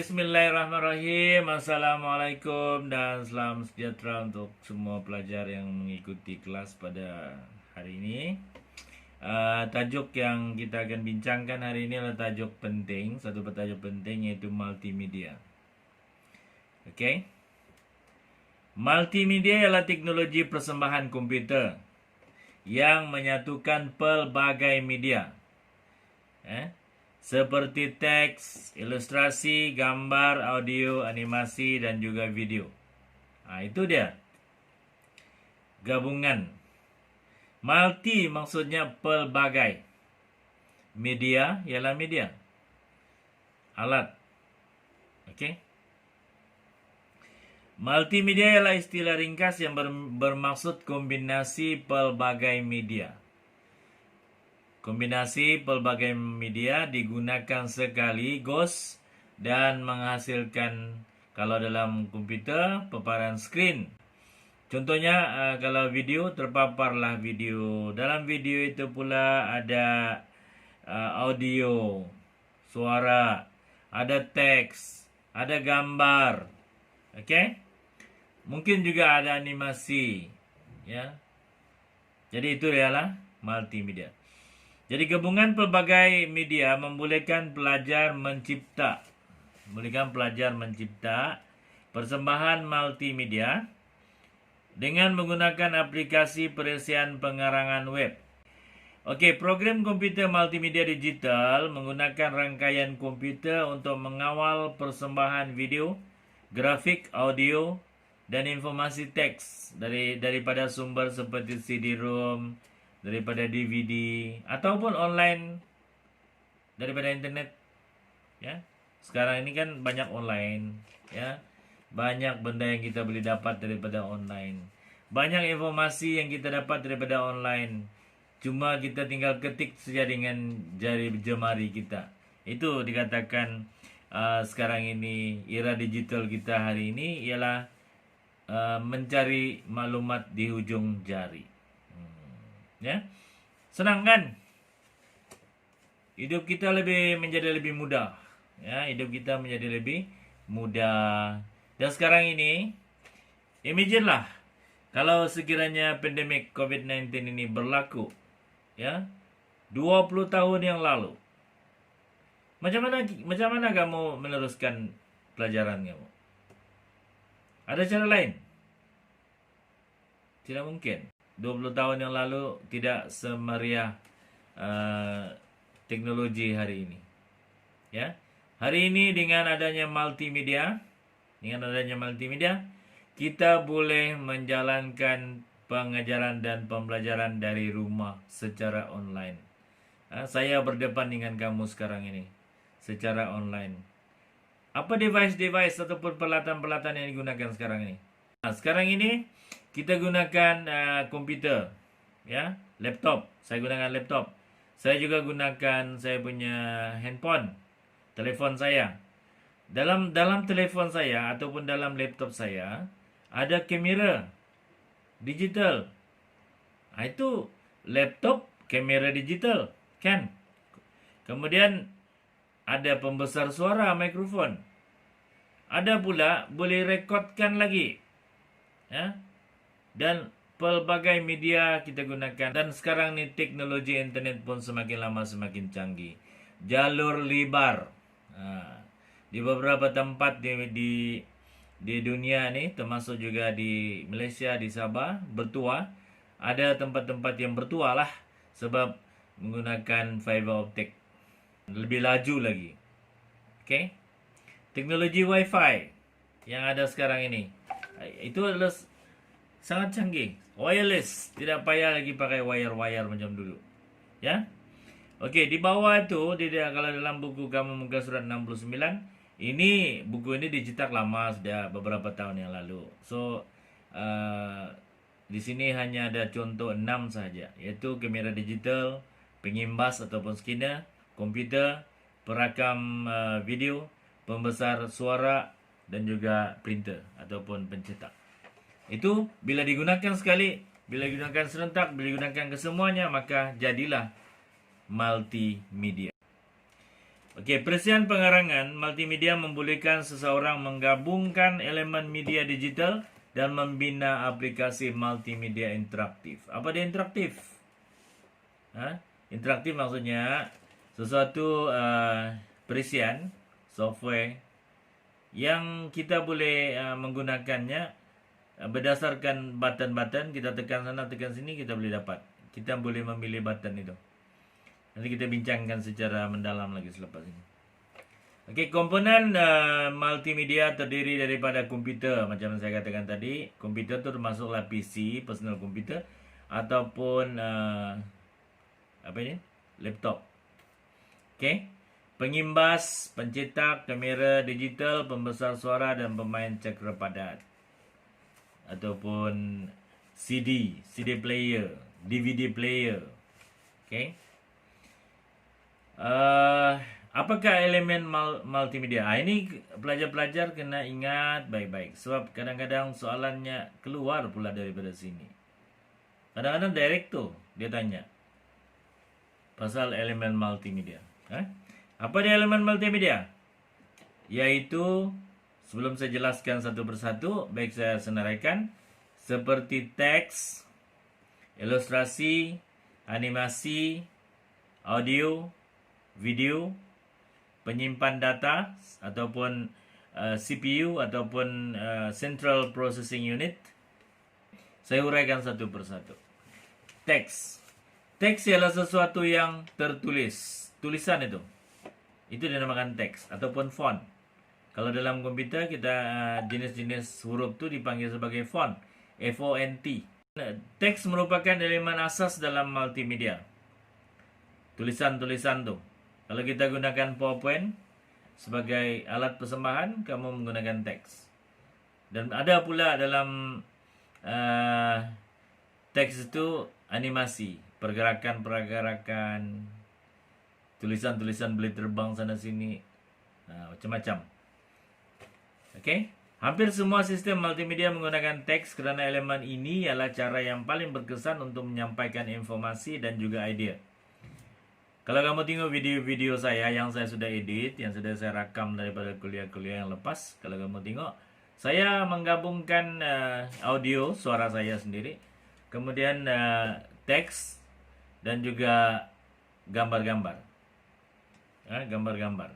Bismillahirrahmanirrahim. Assalamualaikum dan salam sejahtera untuk semua pelajar yang mengikuti kelas pada hari ini. Tajuk yang kita akan bincangkan hari ini adalah tajuk penting, satu tajuk penting yaitu multimedia. Okey. Multimedia ialah teknologi persembahan komputer yang menyatukan pelbagai media. Seperti teks, ilustrasi, gambar, audio, animasi dan juga video. Itu dia. Gabungan. Multi maksudnya pelbagai. Media ialah media. Alat. Okey. Multimedia ialah istilah ringkas yang bermaksud kombinasi pelbagai media. Kombinasi pelbagai media digunakan sekaligus dan menghasilkan, kalau dalam komputer, paparan skrin. Contohnya, kalau video, terpaparlah video. Dalam video itu pula ada audio, suara, ada teks, ada gambar. Okey? Mungkin juga ada animasi. Ya. Jadi itu ialah multimedia. Jadi gabungan pelbagai media membolehkan pelajar mencipta persembahan multimedia dengan menggunakan aplikasi perisian pengerangan web. Okey, program komputer multimedia digital menggunakan rangkaian komputer untuk mengawal persembahan video, grafik, audio dan informasi teks daripada sumber seperti CD-ROM, daripada DVD ataupun online daripada internet. Ya. Sekarang ini kan banyak online, ya. Banyak benda yang kita boleh dapat daripada online. Banyak informasi yang kita dapat daripada online. Cuma kita tinggal ketik saja dengan jari jemari kita. Itu dikatakan sekarang ini era digital kita hari ini ialah mencari maklumat di hujung jari. Ya. Senang kan? Hidup kita menjadi lebih mudah. Ya, hidup kita menjadi lebih mudah. Dan sekarang ini, imagine lah kalau sekiranya pandemik COVID-19 ini berlaku, ya, 20 tahun yang lalu. Macam mana kamu meneruskan pelajaran kamu? Ada cara lain? Tidak mungkin. 20 tahun yang lalu tidak semeriah teknologi hari ini. Ya. Hari ini dengan adanya multimedia, kita boleh menjalankan pengajaran dan pembelajaran dari rumah secara online. Saya berdepan dengan kamu sekarang ini secara online. Apa device ataupun peralatan-peralatan yang digunakan sekarang ini? Sekarang ini kita gunakan komputer, ya, laptop. Saya gunakan laptop. Saya juga gunakan saya punya handphone, telefon saya. Dalam telefon saya ataupun dalam laptop saya ada kamera digital. Itu laptop kamera digital, kan? Kemudian ada pembesar suara, mikrofon. Ada pula boleh rekodkan lagi. Ya. Dan pelbagai media kita gunakan. Dan sekarang ni teknologi internet pun semakin lama semakin canggih. Jalur libar. Di beberapa tempat di dunia ni, termasuk juga di Malaysia, di Sabah, bertua. Ada tempat-tempat yang bertua lah. Sebab menggunakan fiber optik. Lebih laju lagi. Okay? Teknologi Wi-Fi yang ada sekarang ini. Itu adalah sangat canggih. Wireless. Tidak payah lagi pakai wire-wire macam dulu. Ya. Okey, di bawah itu, kalau dalam buku kamu muka surat 69, buku ini dicetak lama, sudah beberapa tahun yang lalu. So, di sini hanya ada contoh 6 sahaja. Iaitu kamera digital, pengimbas ataupun scanner, komputer, perakam video, pembesar suara dan juga printer ataupun pencetak. Itu bila digunakan sekali, bila digunakan serentak, bila digunakan kesemuanya, maka jadilah multimedia. Okey, perisian pengarangan multimedia membolehkan seseorang menggabungkan elemen media digital dan membina aplikasi multimedia interaktif. Apa dia interaktif? Interaktif maksudnya sesuatu perisian software yang kita boleh menggunakannya berdasarkan button-button. Kita tekan sana, tekan sini, kita boleh dapat. Kita boleh memilih button itu. Nanti kita bincangkan secara mendalam lagi selepas ini. Okey, komponen multimedia terdiri daripada komputer. Macam saya katakan tadi, komputer tu termasuklah PC, personal computer, ataupun laptop. Okey, pengimbas, pencetak, kamera digital, pembesar suara dan pemain cakra padat, ataupun CD player, DVD player. Okey. Apakah elemen multimedia? Ini pelajar-pelajar kena ingat baik-baik, sebab kadang-kadang soalannya keluar pula daripada sini. Kadang-kadang direct tu dia tanya pasal elemen multimedia. Apa dia elemen multimedia? Yaitu, sebelum saya jelaskan satu persatu, baik saya senaraikan, seperti teks, ilustrasi, animasi, audio, video, penyimpan data ataupun CPU ataupun Central Processing Unit. Saya uraikan satu persatu. Teks. Teks ialah sesuatu yang tertulis. Tulisan itu. Itu dinamakan teks ataupun font. Kalau dalam komputer kita jenis-jenis huruf tu dipanggil sebagai font. F-O-N-T. Teks merupakan elemen asas dalam multimedia. Tulisan-tulisan tu. Kalau kita gunakan PowerPoint sebagai alat persembahan, kamu menggunakan teks. Dan ada pula dalam teks itu animasi, pergerakan-pergerakan, tulisan-tulisan boleh terbang sana sini, macam-macam. Okey, hampir semua sistem multimedia menggunakan teks kerana elemen ini ialah cara yang paling berkesan untuk menyampaikan informasi dan juga idea. Kalau kamu tengok video-video saya yang saya sudah edit, yang sudah saya rakam daripada kuliah-kuliah yang lepas, kalau kamu tengok, saya menggabungkan audio, suara saya sendiri, kemudian teks dan juga gambar-gambar. Gambar-gambar.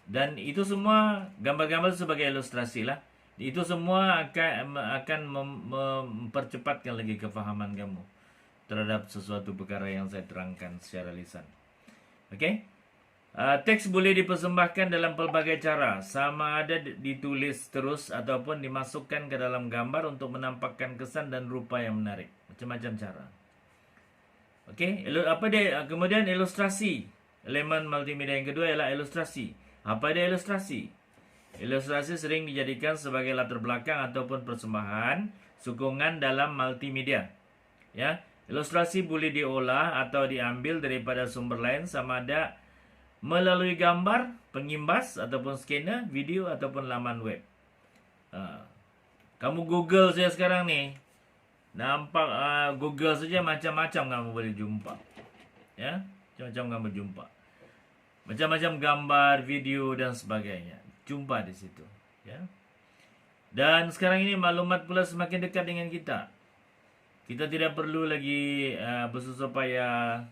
Dan itu semua gambar-gambar sebagai ilustrasi lah. Itu semua akan mempercepatkan lagi kefahaman kamu terhadap sesuatu perkara yang saya terangkan secara lisan. Okey? Teks boleh dipersembahkan dalam pelbagai cara, sama ada ditulis terus ataupun dimasukkan ke dalam gambar untuk menampakkan kesan dan rupa yang menarik. Macam-macam cara. Okey? Kemudian ilustrasi. Elemen multimedia yang kedua ialah ilustrasi. Apa dia ilustrasi? Ilustrasi sering dijadikan sebagai latar belakang ataupun persembahan sokongan dalam multimedia. Ya. Ilustrasi boleh diolah atau diambil daripada sumber lain sama ada melalui gambar, pengimbas ataupun scanner, video ataupun laman web. Kamu Google saja sekarang ni. Nampak Google saja macam-macam kamu boleh jumpa. Ya, macam-macam kamu jumpa. Macam-macam gambar, video dan sebagainya. Jumpa di situ, ya. Dan sekarang ini maklumat pula semakin dekat dengan kita. Kita tidak perlu lagi bersusah payah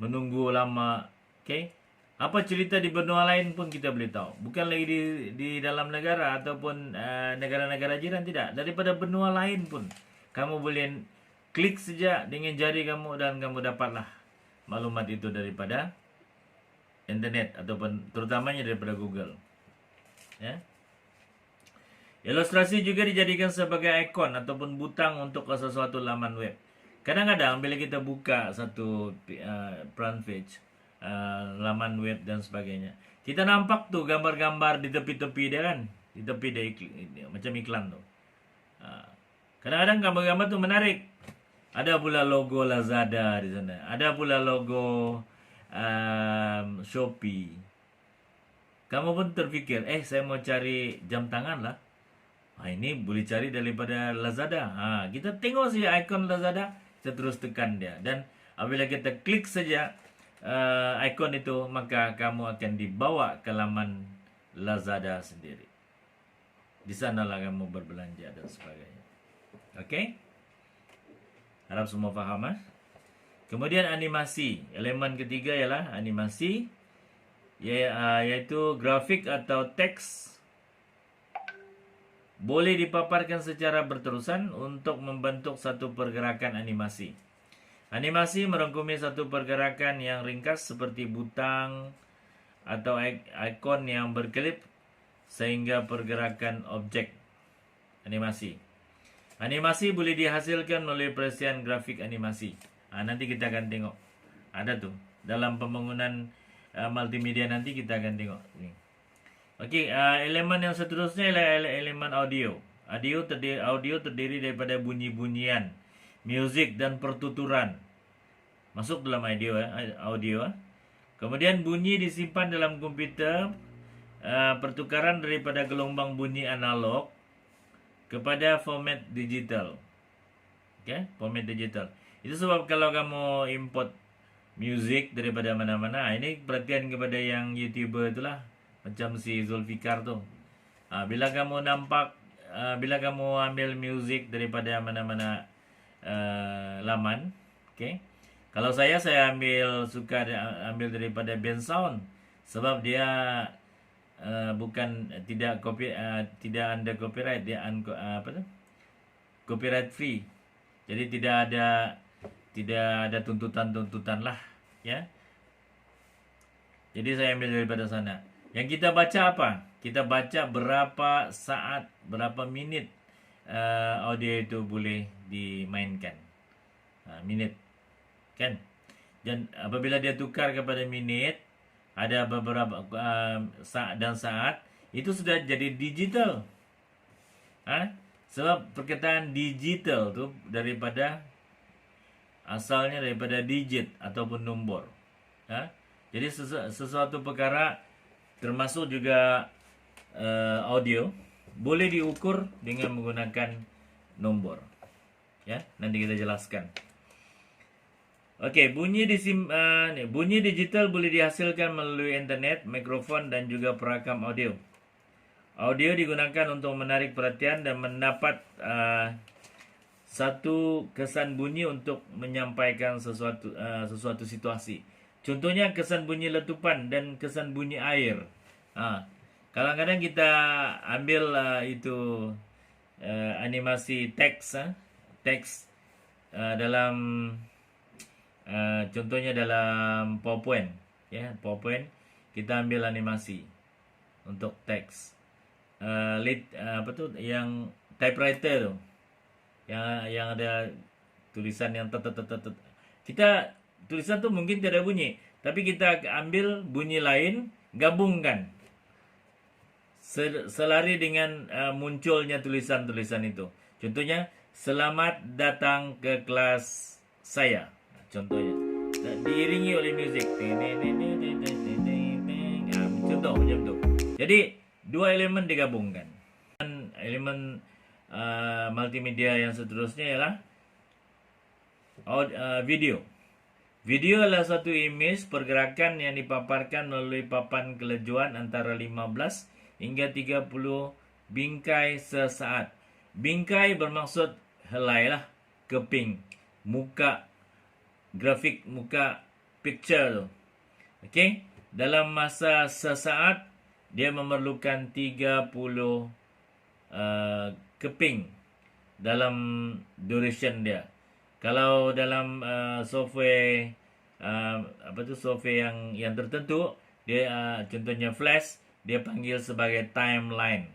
menunggu lama. Okay? Apa cerita di benua lain pun kita boleh tahu. Bukan lagi di dalam negara ataupun negara-negara jiran, tidak. Daripada benua lain pun kamu boleh klik saja dengan jari kamu dan kamu dapatlah maklumat itu daripada internet ataupun terutamanya daripada Google. Ya. Ilustrasi juga dijadikan sebagai ikon ataupun butang untuk sesuatu laman web. Kadang-kadang bila kita buka satu front page, laman web dan sebagainya, kita nampak tu gambar-gambar di tepi-tepi dia kan, di tepi dia macam iklan tu. Kadang-kadang gambar-gambar tu menarik. Ada pula logo Lazada di sana, ada pula logo Shopee. Kamu pun terfikir, saya mau cari jam tangan lah. Ini boleh cari daripada Lazada. Kita tengok saja ikon Lazada, kita terus tekan dia. Dan apabila kita klik saja ikon itu, maka kamu akan dibawa ke laman Lazada sendiri. Di sanalah kamu berbelanja dan sebagainya. Oke? Harap semua paham. Kemudian animasi. Elemen ketiga ialah animasi, yaitu grafik atau teks boleh dipaparkan secara berterusan untuk membentuk satu pergerakan animasi. Animasi merangkumi satu pergerakan yang ringkas seperti butang atau ikon yang berkelip sehingga pergerakan objek animasi. Animasi boleh dihasilkan melalui perisian grafik animasi. Nanti kita akan tengok. Ada tuh dalam pembangunan multimedia, nanti kita akan tengok. Okey, elemen yang seterusnya ialah elemen audio. Audio terdiri daripada bunyi-bunyian, muzik dan pertuturan. Masuk dalam audio. Kemudian bunyi disimpan dalam komputer, pertukaran daripada gelombang bunyi analog kepada format digital. Okay, format digital. Itu sebab kalau kamu import muzik daripada mana-mana, ini perhatian kepada yang YouTuber itulah, macam si Zulfikar tu. Bila kamu ambil muzik daripada mana-mana laman, okay. Kalau saya suka ambil daripada Bensound sebab dia tidak under copyright, dia copyright free. Jadi tidak ada tuntutan lah, ya. Jadi saya ambil daripada sana. Yang kita baca apa? Kita baca berapa saat, berapa minit audio itu boleh dimainkan. Minit. Kan? Dan apabila dia tukar kepada minit, ada beberapa saat dan saat, itu sudah jadi digital. Sebab perkataan digital tu asalnya daripada digit ataupun nombor. Jadi sesuatu perkara termasuk juga audio boleh diukur dengan menggunakan nombor. Ya, nanti kita jelaskan. Okey, bunyi digital boleh dihasilkan melalui internet, mikrofon dan juga perakam audio. Audio digunakan untuk menarik perhatian dan mendapat satu kesan bunyi untuk menyampaikan sesuatu situasi. Contohnya kesan bunyi letupan dan kesan bunyi air. Kadang-kadang kita ambil animasi teks dalam contohnya dalam PowerPoint, ya, PowerPoint kita ambil animasi untuk teks. Yang typewriter tu, yang ada tulisan yang kita tulisan tu mungkin tidak bunyi, tapi kita ambil bunyi lain, gabungkan selari dengan munculnya tulisan-tulisan itu. Contohnya, selamat datang ke kelas saya. Contohnya, diiringi oleh muzik. Contoh macam tu. Jadi, dua elemen digabungkan. Elemen multimedia yang seterusnya ialah video. Video adalah satu imej pergerakan yang dipaparkan melalui papan kelajuan antara 15 hingga 30 bingkai sesaat. Bingkai bermaksud helai lah, keping, muka, grafik muka, picture tu. Okey, dalam masa sesaat dia memerlukan 30 keping dalam duration dia. Kalau dalam software software yang tertentu, dia contohnya Flash, dia panggil sebagai timeline.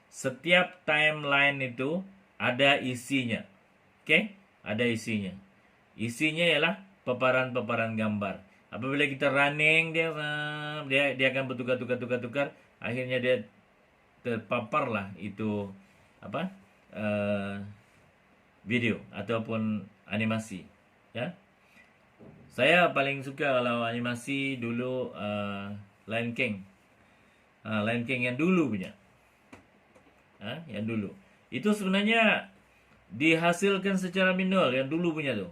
Setiap timeline itu ada isinya. Okey, ada isinya. Isinya ialah paparan-paparan gambar. Apabila kita running, dia akan bertukar. Akhirnya dia terpaparlah itu video ataupun animasi. Ya, saya paling suka kalau animasi dulu Lion King. Lion King yang dulu punya. Yang dulu. Itu sebenarnya dihasilkan secara manual yang dulu punya tu.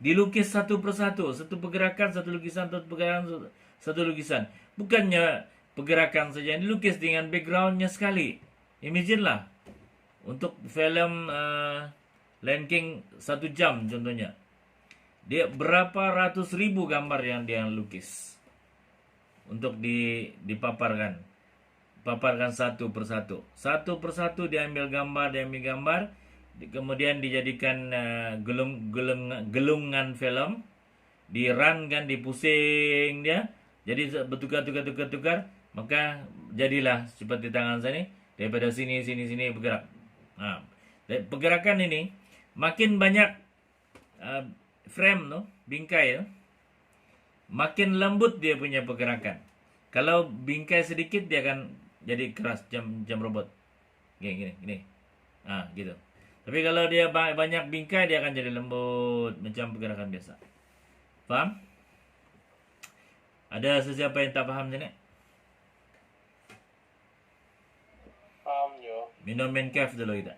dilukis satu persatu, satu pergerakan, satu lukisan, satu pergerakan, satu lukisan. Bukannya pergerakan saja yang dilukis dengan backgroundnya sekali. Imagine lah, untuk film Lion King 1 jam contohnya, dia berapa ratus ribu gambar yang dia lukis untuk dipaparkan, satu persatu diambil gambar, kemudian dijadikan gelungan film, dirunkan, dipusing dia, jadi bertukar, maka jadilah seperti tangan saya ini, daripada sini bergerak. Nah, pergerakan ini makin banyak frame bingkai, makin lembut dia punya pergerakan. Kalau bingkai sedikit dia akan jadi keras, jam robot. Gini. Gitu. Tapi kalau dia banyak bingkai dia akan jadi lembut macam pergerakan biasa. Faham? Ada sesiapa yang tak faham sini? Paham jo. Minum main caf dulu kita.